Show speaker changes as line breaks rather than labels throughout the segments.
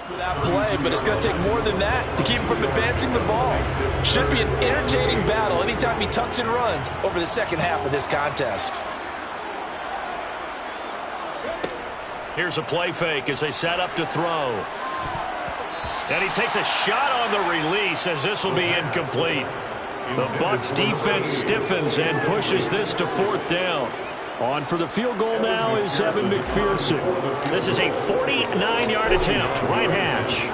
for that play, but it's going to take more than that to keep him from advancing the ball. Should be an entertaining battle anytime he tucks and runs over the second half of this contest.
Here's a play fake as they set up to throw. And he takes a shot on the release as this will be incomplete. The Bucs defense stiffens and pushes this to fourth down. On for the field goal now is Evan McPherson. This is a 49-yard attempt, right hash.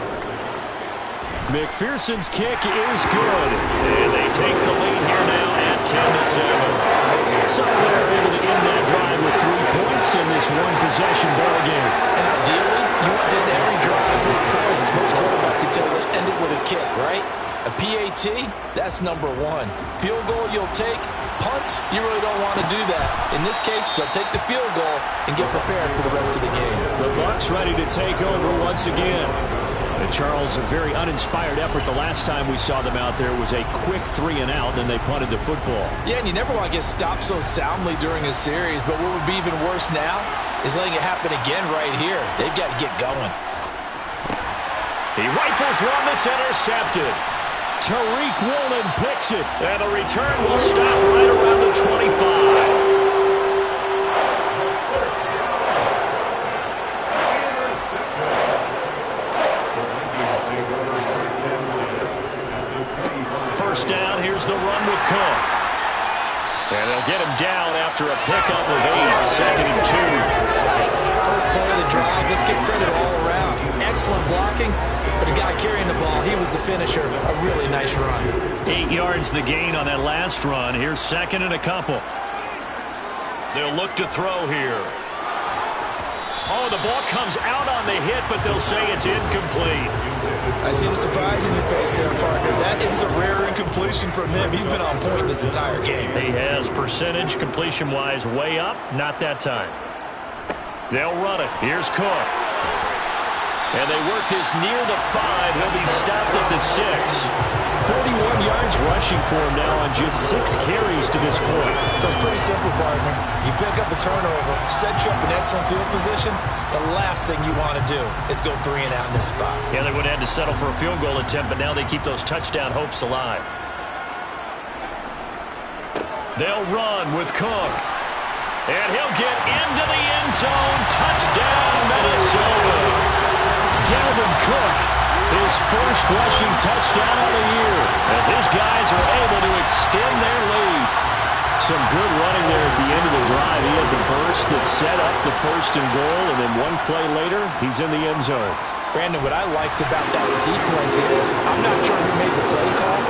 McPherson's kick is good. And they take the lead here now at 10-7. So they're able to end that drive with 3 points in this one-possession ball game.
And ideally, you want to end every drive with points. Most quarterbacks would tell us end it with a kick, right? A PAT, that's number one. Field goal you'll take. Punts, you really don't want to do that. In this case, they'll take the field goal and get prepared for the rest of the game.
The Bucs ready to take over once again. And Charles, a very uninspired effort the last time we saw them out there was a quick 3-and-out, and they punted the football.
Yeah, and you never want to get stopped so soundly during a series, but what would be even worse now is letting it happen again right here. They've got to get going.
He rifles one that's intercepted. Tariq Woolen picks it. And the return will stop right around the 25. First down, here's the run with Cook. And they'll get him down after a pickup of 8, second and 2.
First play of the drive, let's give credit all around. Excellent blocking, but the guy carrying the ball, he was the finisher. A really nice run.
8 yards the gain on that last run. Here's second and a couple. They'll look to throw here. Oh, the ball comes out on the hit, but they'll say it's incomplete.
I see the surprise in your face there, partner. That is a rare incompletion from him. He's been on point this entire game.
He has percentage completion-wise way up. Not that time. They'll run it. Here's Cook. And they work this near the 5. He'll be stopped at the 6. 41 yards rushing for him now on just 6 carries to this point.
So it's pretty simple, partner. You pick up a turnover, set you up in excellent field position. The last thing you want to do is go 3-and-out in this spot.
Yeah, they would have had to settle for a field goal attempt, but now they keep those touchdown hopes alive. They'll run with Cook. And he'll get into the end zone. Touchdown, Minnesota. Dalvin Cook, his first rushing touchdown of the year, as his guys are able to extend their lead. Some good running there at the end of the drive. He had the burst that set up the first and goal, and then one play later, he's in the end zone.
Brandon, what I liked about that sequence is, I'm not sure who made the play call,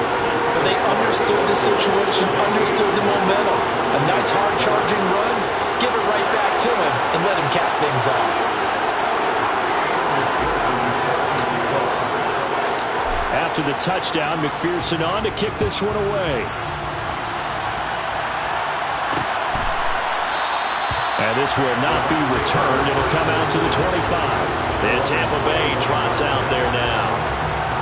but they understood the situation, understood the momentum. A nice hard-charging run, give it right back to him, and let him cap things off.
After the touchdown, McPherson on to kick this one away. And this will not be returned. It'll come out to the 25. And Tampa Bay trots out there now.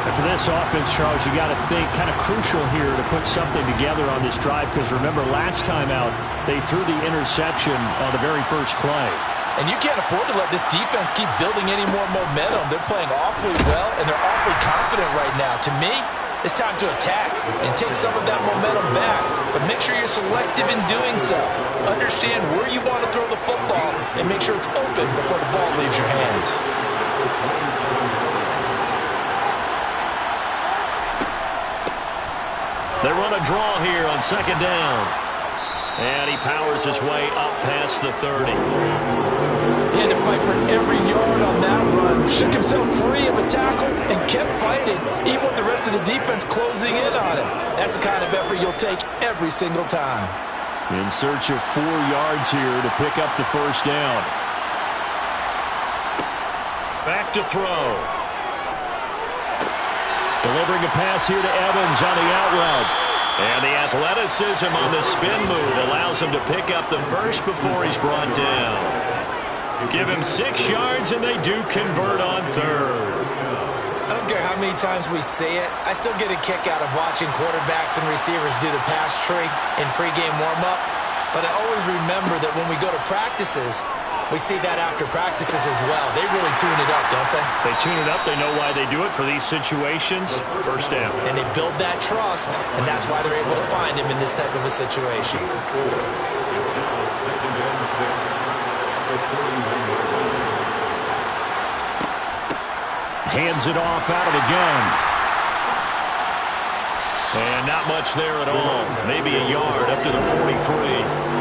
And for this offense, Charles, you got to think kind of crucial here to put something together on this drive, because remember last time out, they threw the interception on the very first play.
And you can't afford to let this defense keep building any more momentum. They're playing awfully well, and they're awfully confident right now. To me, it's time to attack and take some of that momentum back. But make sure you're selective in doing so. Understand where you want to throw the football and make sure it's open before the ball leaves your hands.
They run a draw here on second down. And he powers his way up past the 30.
He had to fight for every yard on that run. Shook himself free of a tackle and kept fighting, even with the rest of the defense closing in on him. That's the kind of effort you'll take every single time.
In search of 4 yards here to pick up the first down. Back to throw. Delivering a pass here to Evans on the out route. And the athleticism on the spin move allows him to pick up the first before he's brought down. Give him 6 yards, and they do convert on third.
I don't care how many times we say it, I still get a kick out of watching quarterbacks and receivers do the pass tree in pregame warm-up. But I always remember that when we go to practices, We see that after practices as well. They really tune it up, don't they?
They tune it up. They know why they do it for these situations. First down.
And they build that trust, and that's why they're able to find him in this type of a situation.
Hands it off out of the gun. And not much there at all. Maybe a yard up to the 43.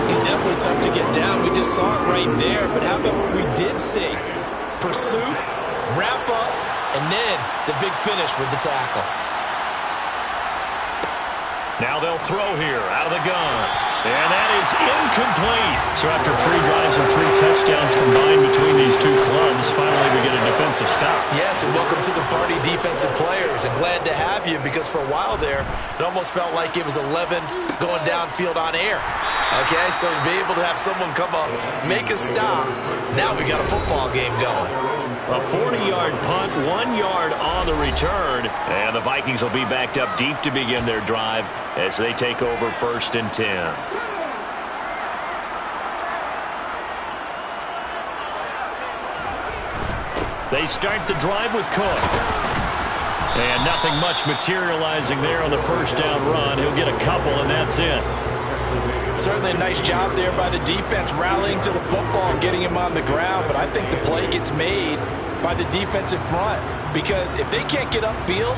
He's definitely tough to get down. We just saw it right there. But how about what we did see? Pursuit, wrap up, and then the big finish with the tackle.
Now they'll throw here out of the gun. And that is incomplete. So after 3 drives and 3 touchdowns combined between these two clubs, finally we get a defensive stop.
Yes, and welcome to the party, defensive players. And glad to have you, because for a while there, it almost felt like it was 11 going downfield on air. Okay, so to be able to have someone come up, make a stop, now we got a football game going.
A 40-yard punt, 1 yard on the return. And the Vikings will be backed up deep to begin their drive as they take over 1st and 10. They start the drive with Cook. And nothing much materializing there on the first down run. He'll get a couple, and that's it.
Certainly a nice job there by the defense rallying to the football and getting him on the ground, but I think the play gets made by the defensive front, because if they can't get upfield,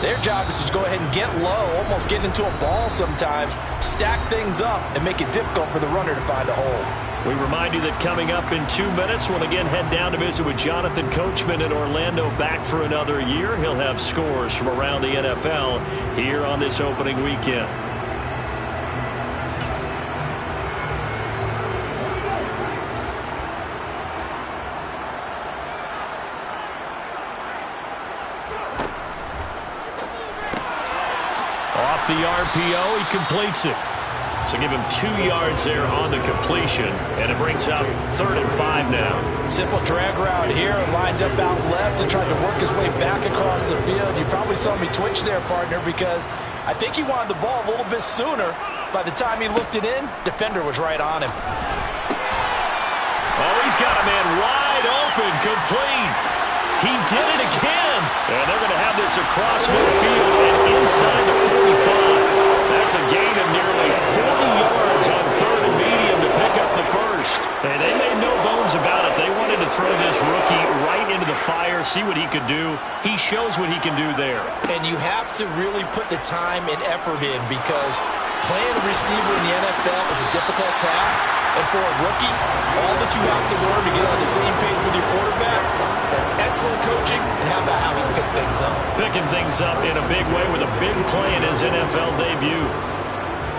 their job is to go ahead and get low, almost get into a ball sometimes, stack things up, and make it difficult for the runner to find a hole.
We remind you that coming up in 2 minutes, we'll again head down to visit with Jonathan Coachman in Orlando, back for another year. He'll have scores from around the NFL here on this opening weekend. Off the RPO, he completes it. So give him 2 yards there on the completion, and it brings up 3rd and 5 now.
Simple drag route here, lined up out left and tried to work his way back across the field. You probably saw me twitch there, partner, because I think he wanted the ball a little bit sooner. By the time he looked it in, defender was right on him.
Oh, he's got a man wide open, complete. He did it again. And they're going to have this across midfield and inside the 45. That's a gain of nearly 40 yards on 3rd and medium to pick up the first. And they made no bones about it. They wanted to throw this rookie right into the fire, see what he could do. He shows what he can do there. And you have to really put the time and effort in, because playing a receiver in the NFL is a difficult task. And for a rookie, all that you have to learn to get on the same page with your quarterback, that's excellent coaching. And how about how he's picked things up? Picking things up in a big way with a big play in his NFL debut.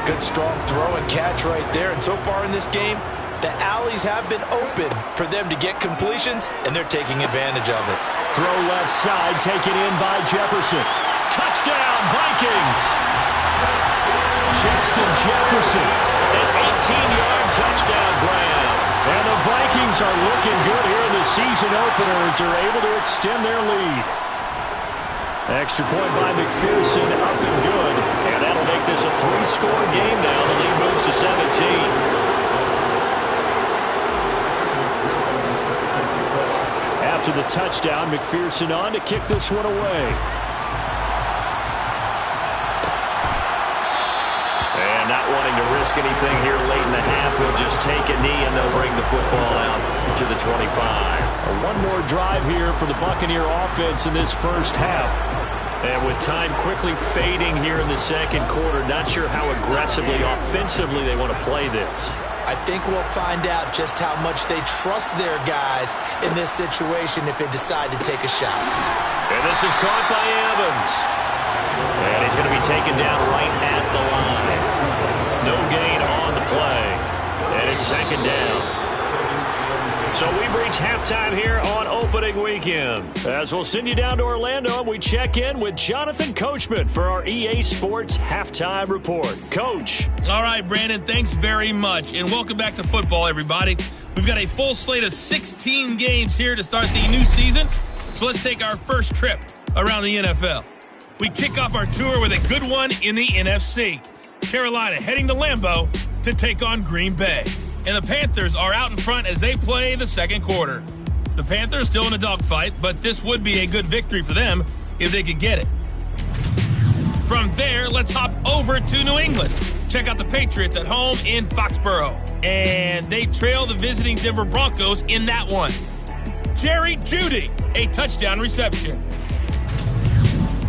Good strong throw and catch right there. And so far in this game, the alleys have been open for them to get completions, and they're taking advantage of it.
Throw left side, taken in by Jefferson. Touchdown, Vikings! Justin Jefferson, an 18-yard touchdown grab. And the Vikings are looking good here in the season opener as they're able to extend their lead. Extra point by McPherson, up and good. And that'll make this a 3-score game now. The lead moves to 17. After the touchdown, McPherson on to kick this one away. And not wanting to risk anything here late in the half, he'll just take a knee and they'll bring the football out to the 25. One more drive here for the Buccaneer offense in this first half. And with time quickly fading here in the second quarter, not sure how aggressively, offensively they want to play this.
I think we'll find out just how much they trust their guys in this situation if they decide to take a shot.
And this is caught by Evans. And he's going to be taken down right at the line. No gain on the play. And it's 2nd down. So we've reached halftime here on opening weekend. As we'll send you down to Orlando, and we check in with Jonathan Coachman for our EA Sports Halftime Report. Coach.
All right, Brandon, thanks very much. And welcome back to football, everybody. We've got a full slate of 16 games here to start the new season. So let's take our first trip around the NFL. We kick off our tour with a good one in the NFC. Carolina heading to Lambeau to take on Green Bay. and the Panthers are out in front as they play the second quarter. The Panthers still in a dogfight, but this would be a good victory for them if they could get it. From there, let's hop over to New England. Check out the Patriots at home in Foxborough. And they trail the visiting Denver Broncos in that one. Jerry Jeudy, a touchdown reception.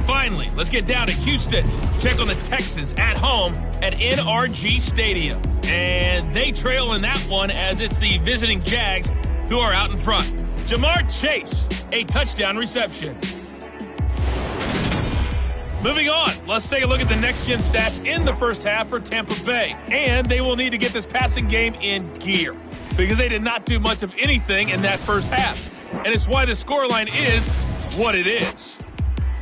Finally, let's get down to Houston. Check on the Texans at home at NRG Stadium. And they trail in that one as it's the visiting Jags who are out in front. Jamar Chase, a touchdown reception. Moving on, let's take a look at the next-gen stats in the first half for Tampa Bay. And they will need to get this passing game in gear because they did not do much of anything in that first half. And it's why the scoreline is what it is.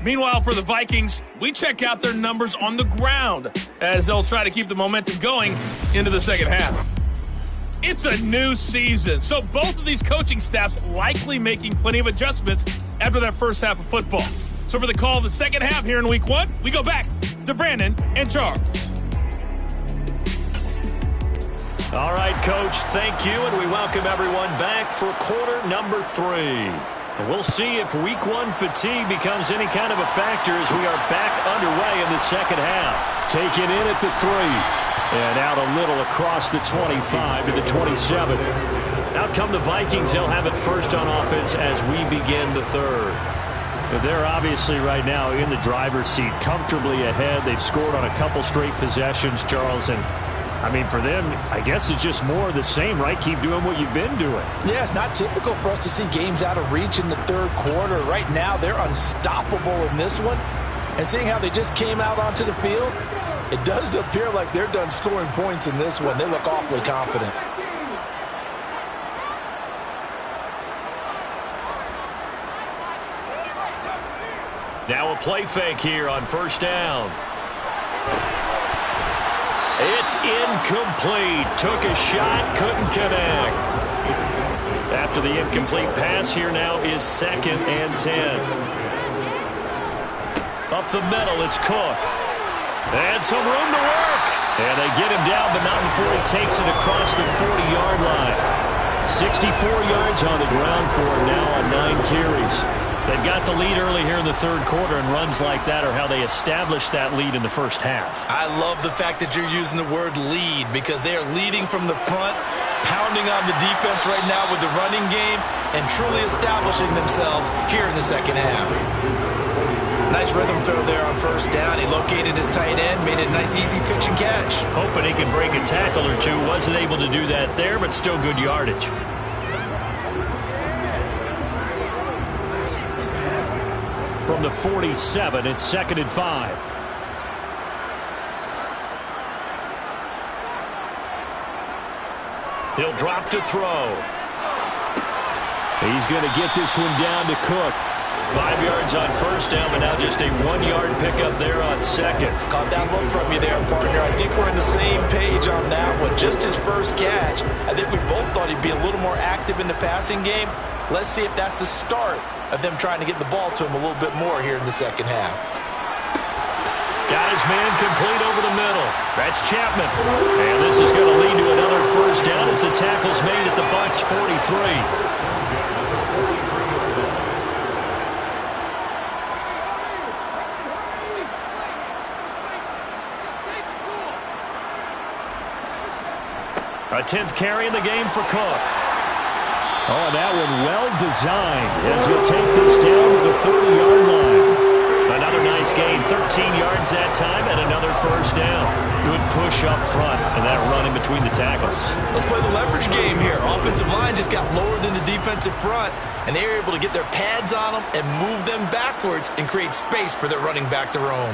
Meanwhile, for the Vikings, we check out their numbers on the ground as they'll try to keep the momentum going into the second half. It's a new season, so both of these coaching staffs likely making plenty of adjustments after that first half of football. So for the call of the second half here in Week 1, we go back to Brandon and Charles.
All right, Coach, thank you, and we welcome everyone back for quarter number 3. And we'll see if Week 1 fatigue becomes any kind of a factor as we are back underway in the second half. Taken in at the 3, and out a little across the 25 to the 27. Out come the Vikings. They'll have it first on offense as we begin the third. But they're obviously right now in the driver's seat, comfortably ahead. They've scored on a couple straight possessions, Charles, and I mean, for them, I guess it's just more of the same, right? Keep doing what you've been doing.
Yeah, it's not typical for us to see games out of reach in the third quarter. Right now, they're unstoppable in this one. And seeing how they just came out onto the field, it does appear like they're done scoring points in this one. They look awfully confident.
Now a play fake here on first down. It's incomplete. Took a shot, couldn't connect. After the incomplete pass, here now is 2nd and 10. Up the middle, it's Cook. And some room to work. And they get him down, but not before he takes it across the 40-yard line. 64 yards on the ground for him now on 9 carries. They've got the lead early here in the third quarter, and runs like that are how they established that lead in the first half.
I love the fact that you're using the word lead because they are leading from the front, pounding on the defense right now with the running game, and truly establishing themselves here in the second half. Nice rhythm throw there on first down. He located his tight end, made it a nice easy pitch and catch.
Hoping he can break a tackle or two. Wasn't able to do that there, but still good yardage. From the 47, it's 2nd and 5. He'll drop to throw. He's going to get this one down to Cook. 5 yards on first down, but now just a 1-yard pickup there on second.
Caught that look from you there, partner. I think we're on the same page on that one. Just his first catch. I think we both thought he'd be a little more active in the passing game. Let's see if that's the start of them trying to get the ball to him a little bit more here in the second half.
Got his man complete over the middle. That's Chapman. And this is going to lead to another first down as the tackle's made at the Bucs 43. A 10th carry in the game for Cook. Oh, that one well designed as he'll take this down to the 30-yard line. Another nice gain, 13 yards that time, and another first down. Good push up front, and that run in between the tackles.
Let's play the leverage game here. Offensive line just got lower than the defensive front, and they were able to get their pads on them and move them backwards and create space for their running back to roam.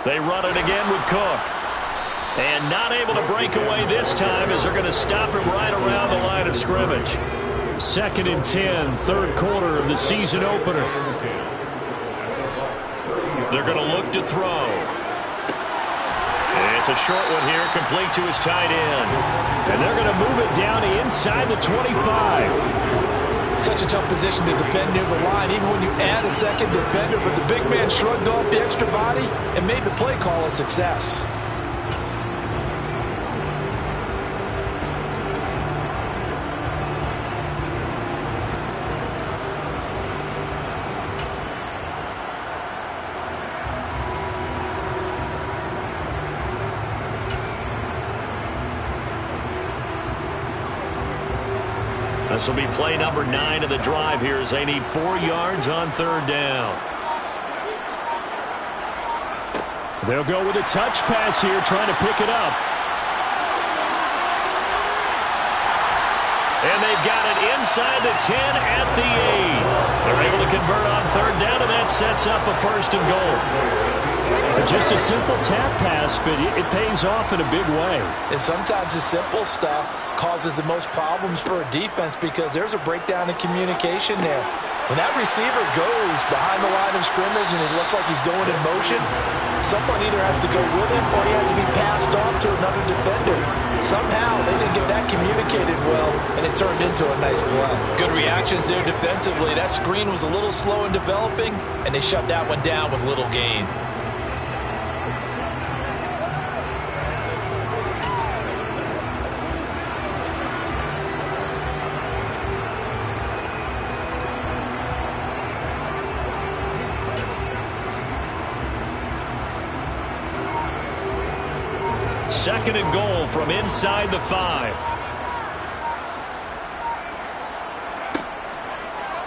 They run it again with Cook. And not able to break away this time as they're going to stop him right around the line of scrimmage. 2nd and 10, third quarter of the season opener. They're going to look to throw. And it's a short one here, complete to his tight end. And they're going to move it down to inside the 25.
Such a tough position to defend near the line, even when you add a second defender. But the big man shrugged off the extra body and made the play call a success.
This will be play number 9 of the drive here as they need 4 yards on 3rd down.
They'll go with a touch pass here, trying to pick it up.
And they've got it inside the 10 at the 8. They're able to convert on 3rd down, and that sets up a 1st and goal.
Just a simple tap pass, but it pays off in a big way.
And sometimes the simple stuff causes the most problems for a defense because there's a breakdown in communication there. When that receiver goes behind the line of scrimmage and it looks like he's going in motion, someone either has to go with him or he has to be passed off to another defender. Somehow they didn't get that communicated well, and it turned into a nice play. Good reactions there defensively. That screen was a little slow in developing, and they shut that one down with little gain.
Second and goal from inside the 5.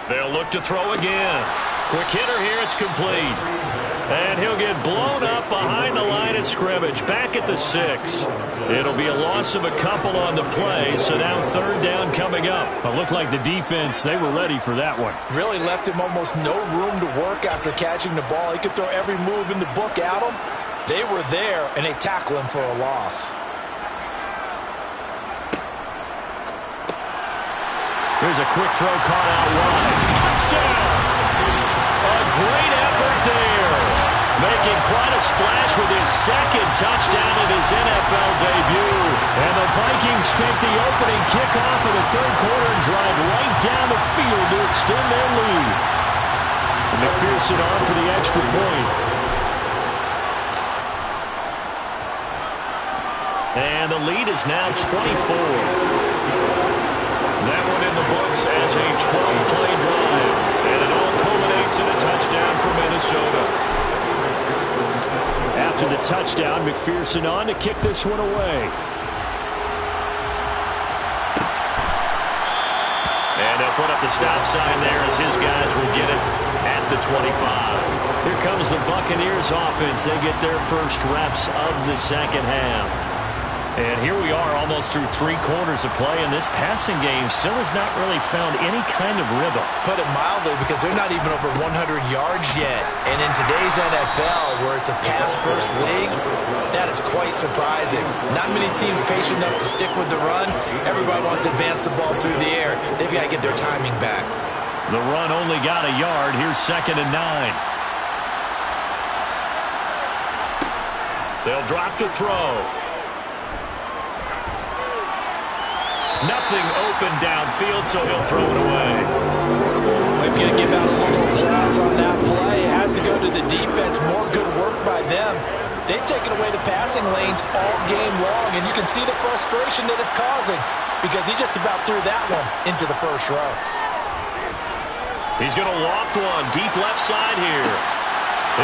They'll look to throw again. Quick hitter here, it's complete. And he'll get blown up behind the line of scrimmage, back at the 6. It'll be a loss of a couple on the play, so now 3rd down coming up.
It looked like the defense, they were ready for that one.
Really left him almost no room to work after catching the ball. He could throw every move in the book at him. They were there, and they tackle him for a loss.
Here's a quick throw caught out wide. Touchdown! A great effort there. Making quite a splash with his 2nd touchdown of his NFL debut. And the Vikings take the opening kickoff of the 3rd quarter and drive right down the field to extend their lead. And McPherson on for the extra point. And the lead is now 24. That one in the books as a 12-play drive. And it all culminates in a touchdown for Minnesota.
After the touchdown, McPherson on to kick this one away.
And they'll put up the stop sign there as his guys will get it at the 25. Here comes the Buccaneers offense. They get their first reps of the 2nd half. And here we are almost through 3 quarters of play, and this passing game still has not really found any kind of rhythm.
Put it mildly, because they're not even over 100 yards yet. And in today's NFL, where it's a pass-first league, that is quite surprising. Not many teams patient enough to stick with the run. Everybody wants to advance the ball through the air. They've got to get their timing back.
The run only got a yard. Here's 2nd and 9. They'll drop to throw. Nothing open downfield, so he'll throw it away.
We're going to give out a little applause on that play. It has to go to the defense. More good work by them. They've taken away the passing lanes all game long, and you can see the frustration that it's causing because he just about threw that one into the first row.
He's going to loft one deep left side here.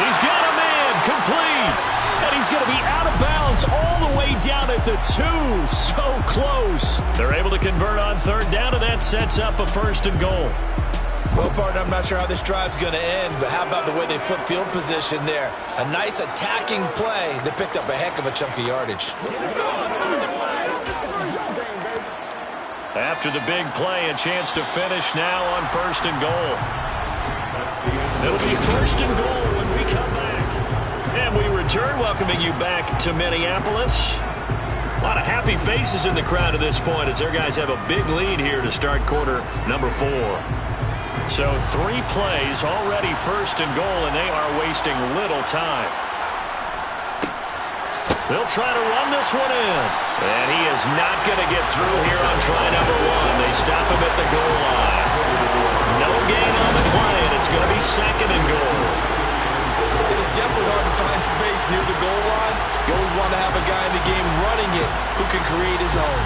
He's got a man complete.
And he's going to be out of bounds all the way down at the 2. So close.
They're able to convert on 3rd down, and that sets up a 1st and goal.
Well, partner, I'm not sure how this drive's going to end, but how about the way they flip field position there? A nice attacking play that picked up a heck of a chunk of yardage.
After the big play, a chance to finish now on 1st and goal. It'll be 1st and goal when we come back. And we return, welcoming you back to Minneapolis. A lot of happy faces in the crowd at this point as their guys have a big lead here to start quarter number 4. So 3 plays, already 1st and goal, and they are wasting little time. They'll try to run this one in. And he is not going to get through here on try number 1. They stop him at the goal line. No gain on the play, and it's going to be 2nd and goal.
It is definitely hard to find space near the goal line. You always want to have a guy in the game running it who can create his own.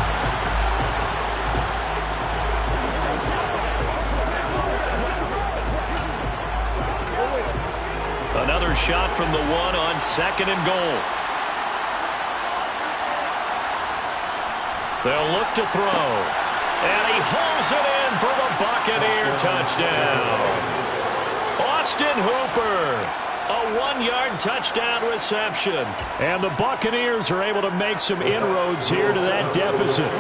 Another shot from the 1 on 2nd and goal. They'll look to throw. And he hauls it in for the Buccaneer touchdown. Austin Hooper, a 1-yard touchdown reception. And the Buccaneers are able to make some inroads here to that deficit.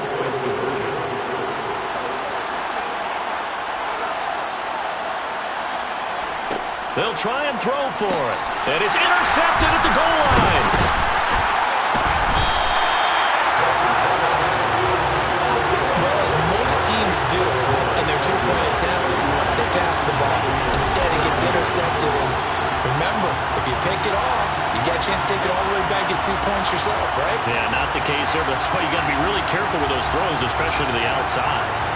They'll try and throw for it. And it's intercepted at the goal line.
Well, as most teams do in their two-point attempt, they pass the ball. Instead, it gets intercepted. And remember, if you pick it off, you got a chance to take it all the way back, get 2 points yourself, right?
Yeah, not the case there, but that's why you got to be really careful with those throws, especially to the outside.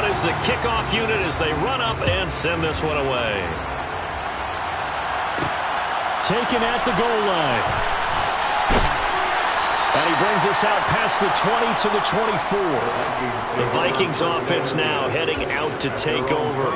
Is the kickoff unit as they run up and send this one away.
Taken at the goal line. And he brings us out past the 20 to the 24.
The Vikings offense now heading out to take over.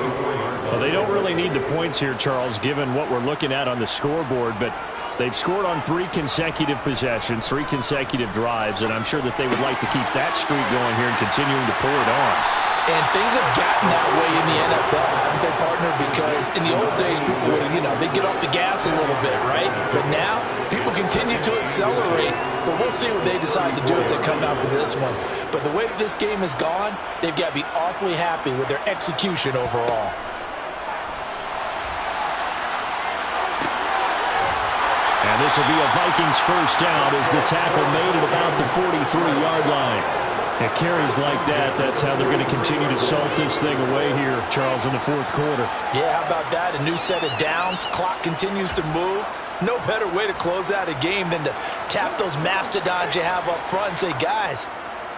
Well, they don't really need the points here, Charles, given what we're looking at on the scoreboard, but they've scored on 3 consecutive possessions, 3 consecutive drives, and I'm sure that they would like to keep that streak going here and continuing to pour it on.
And things have gotten that way in the NFL, haven't they, partner? Because in the old days, people would, they get off the gas a little bit, right? But now, people continue to accelerate. But we'll see what they decide to do as they come out for this one. But the way this game has gone, they've got to be awfully happy with their execution overall.
And this will be a Vikings first down as the tackle made at about the 43-yard line. It carries like that. That's how they're going to continue to salt this thing away here, Charles, in the fourth quarter.
Yeah, how about that? A new set of downs. Clock continues to move. No better way to close out a game than to tap those mastodons you have up front and say, guys,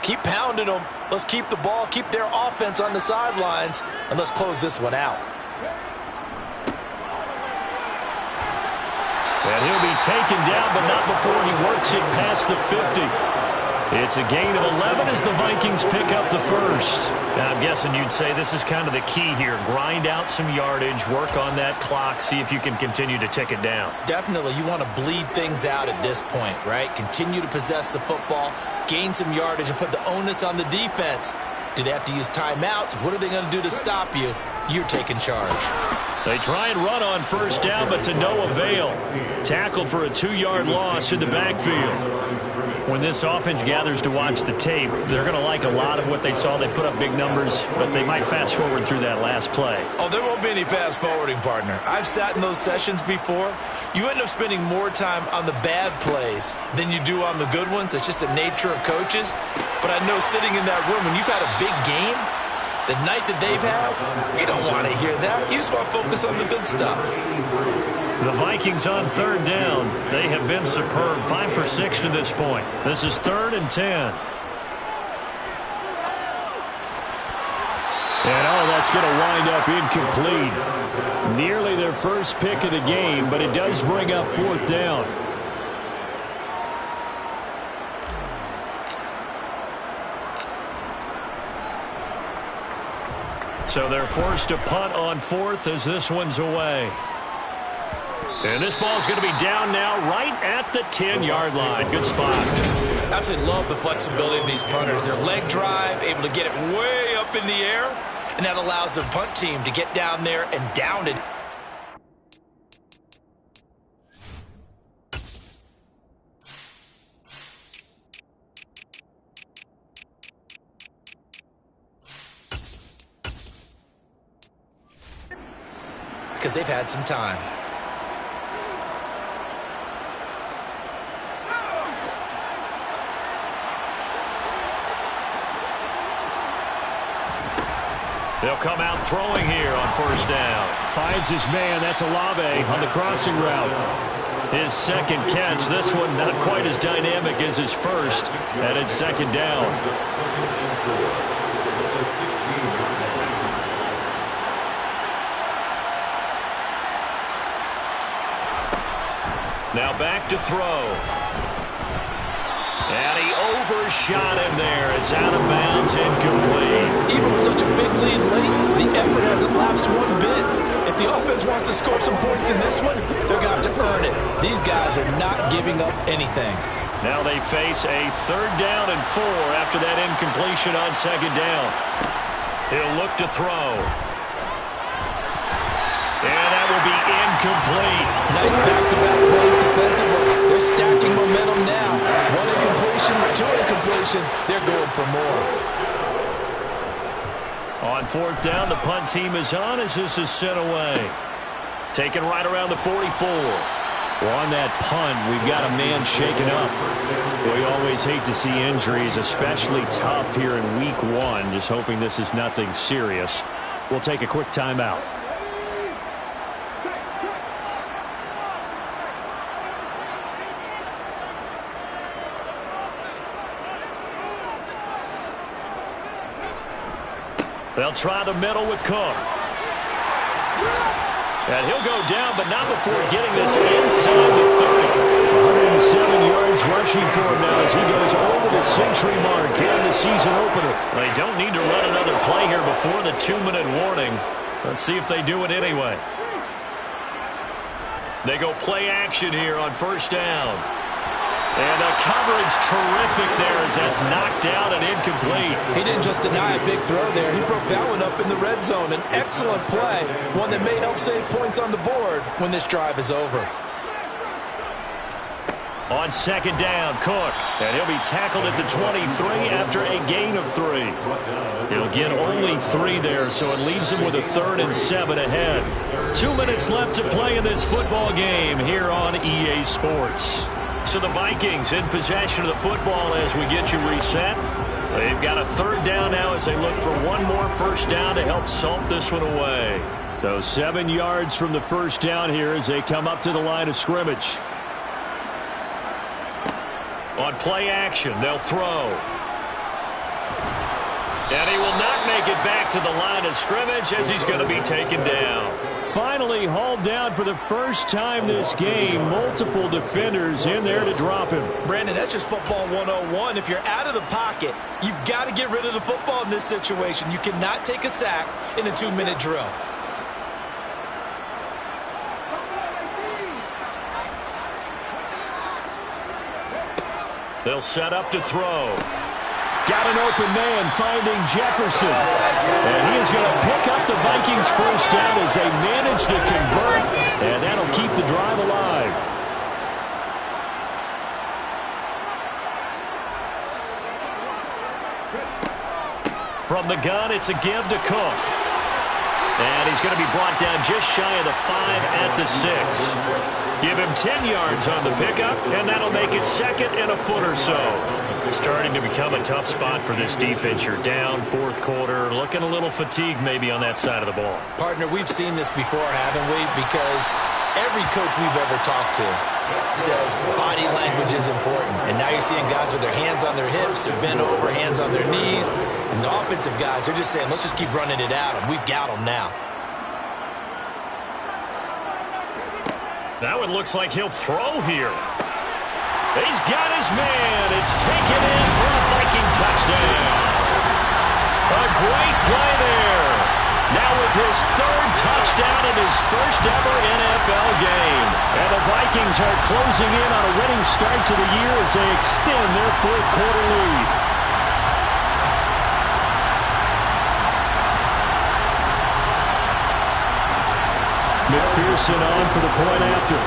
keep pounding them. Let's keep the ball, keep their offense on the sidelines, and let's close this one out.
And he'll be taken down, but not before he works it past the 50. It's a gain of 11 as the Vikings pick up the first. Now, I'm guessing you'd say this is kind of the key here. Grind out some yardage, work on that clock, see if you can continue to tick it down.
Definitely. You want to bleed things out at this point, right? Continue to possess the football, gain some yardage, and put the onus on the defense. Do they have to use timeouts? What are they going to do to stop you? You're taking charge.
They try and run on first down, but to no avail. Tackled for a 2-yard loss in the backfield. When this offense gathers to watch the tape, they're going to like a lot of what they saw. They put up big numbers, but they might fast forward through that last play.
Oh, there won't be any fast forwarding, partner. I've sat in those sessions before. You end up spending more time on the bad plays than you do on the good ones. It's just the nature of coaches. But I know sitting in that room, when you've had a big game, the night that they've had, you don't want to hear that. You just want to focus on the good stuff.
The Vikings on third down. They have been superb. 5 for 6 to this point. This is 3rd and 10.
And that's going to wind up incomplete. Nearly their first pick of the game, but it does bring up 4th down.
So they're forced to punt on 4th as this one's away. And this ball's going to be down now right at the 10-yard line. Good spot.
Absolutely love the flexibility of these punters. Their leg drive, able to get it way up in the air, and that allows the punt team to get down there and down it. Because they've had some time.
They'll come out throwing here on first down.
Finds his man. That's Olave on the crossing route.
His second catch. This one not quite as dynamic as his first. And it's 2nd down. Now back to throw. And he overshot him there. It's out of bounds, incomplete.
Even with such a big lead late, the effort hasn't lapsed one bit. If the offense wants to score some points in this one, they're going to have to earn it. These guys are not giving up anything.
Now they face a 3rd down and 4 after that incompletion on 2nd down. He'll look to throw. And that will be incomplete.
Nice back-to-back plays defensively. They're stacking momentum now. 1 incompletion, 2 incompletion. They're going for more.
On 4th down, the punt team is on as this is sent away. Taken right around the 44.
Well, on that punt, we've got a man shaken up. We always hate to see injuries, especially tough here in week 1. Just hoping this is nothing serious. We'll take a quick timeout.
They'll try the middle with Cook. And he'll go down, but not before getting this inside the 30.
107 yards rushing for him now as he goes over the century mark and the season opener.
They don't need to run another play here before the 2-minute warning. Let's see if they do it anyway. They go play action here on 1st down. And the coverage terrific there as that's knocked down and incomplete.
He didn't just deny a big throw there. He broke that one up in the red zone. An excellent play, one that may help save points on the board when this drive is over.
On 2nd down, Cook. And he'll be tackled at the 23 after a gain of 3. He'll get only 3 there, so it leaves him with a 3rd and 7 ahead. 2 minutes left to play in this football game here on EA Sports. So the Vikings in possession of the football as we get you reset. They've got a 3rd down now as they look for one more 1st down to help salt this one away.
So 7 yards from the 1st down here as they come up to the line of scrimmage.
On play action, they'll throw. And he will not make it back to the line of scrimmage as he's going to be taken down.
Finally hauled down for the first time this game. Multiple defenders in there to drop him.
Brandon, that's just football 101. If you're out of the pocket, you've got to get rid of the football in this situation. You cannot take a sack in a 2-minute drill.
They'll set up to throw.
Got an open man finding Jefferson. And he is going to pick up the Vikings 1st down as they manage to convert. And that'll keep the drive alive.
From the gun, it's a give to Cook. And he's going to be brought down just shy of the 5 at the 6. Give him 10 yards on the pickup, and that'll make it 2nd and a foot or so. Starting to become a tough spot for this defense. You're down 4th quarter, looking a little fatigued maybe on that side of the ball.
Partner, we've seen this before, haven't we? Because every coach we've ever talked to says body language is important. And now you're seeing guys with their hands on their hips, they're bent over, hands on their knees. And the offensive guys, they're just saying, let's just keep running it at them. We've got them now.
That one looks like he'll throw here. He's got his man. It's taken in for a Viking touchdown. A great play there. Now with his 3rd touchdown in his 1st ever NFL game. And the Vikings are closing in on a winning start to the year as they extend their 4th quarter lead.
McPherson on for the point after.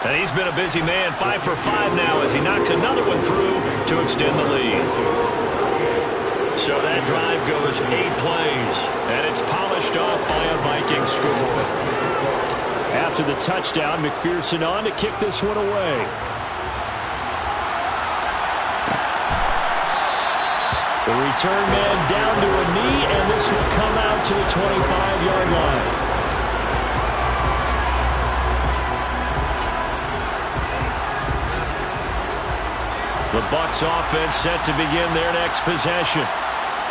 And he's been a busy man, 5 for 5 now as he knocks another one through to extend the lead. So that drive goes 8 plays, and it's polished off by a Viking score.
After the touchdown, McPherson on to kick this one away. The return man down to a knee, and this will come out to the 25-yard line.
The Bucs offense set to begin their next possession.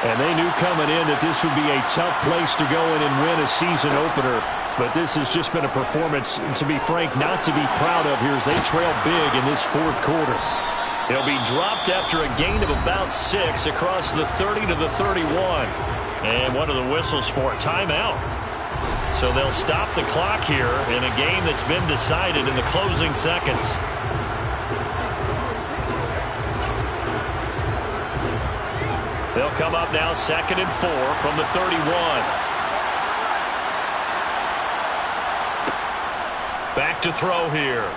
And they knew coming in that this would be a tough place to go in and win a season opener. But this has just been a performance, to be frank, not to be proud of here as they trail big in this 4th quarter.
He'll be dropped after a gain of about 6 across the 30 to the 31. And what are the whistles for? Timeout.
So they'll stop the clock here in a game that's been decided in the closing seconds. They'll come up now 2nd and 4 from the 31. Back to throw here.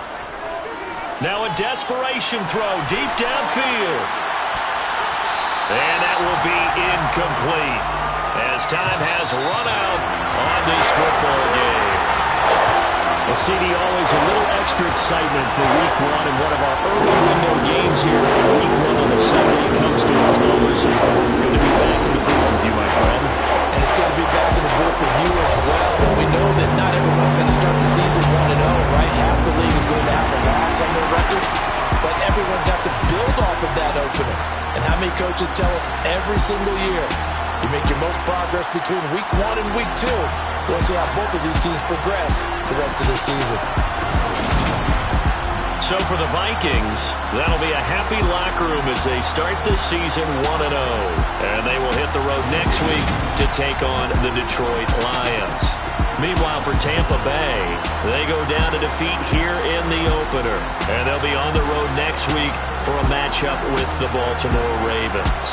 Now a desperation throw deep downfield. And that will be incomplete as time has run out on this football game.
Well, CD, always a little extra excitement for Week 1 and one of our early window games here. Week 1 on the Saturday comes to a close. Good to be back in the booth with you, my friend.
And it's good to be back in the booth with you as well. And we know that not everyone's going to start the season 1-0, right? Half the league is going to have a loss on their record. But everyone's got to build off of that opener. And how many coaches tell us every single year, you make your most progress between Week 1 and Week 2. We'll see how both of these teams progress the rest of the season.
So for the Vikings, that'll be a happy locker room as they start this season 1-0. And they will hit the road next week to take on the Detroit Lions. Meanwhile, for Tampa Bay, they go down to defeat here in the opener. And they'll be on the road next week for a matchup with the Baltimore Ravens.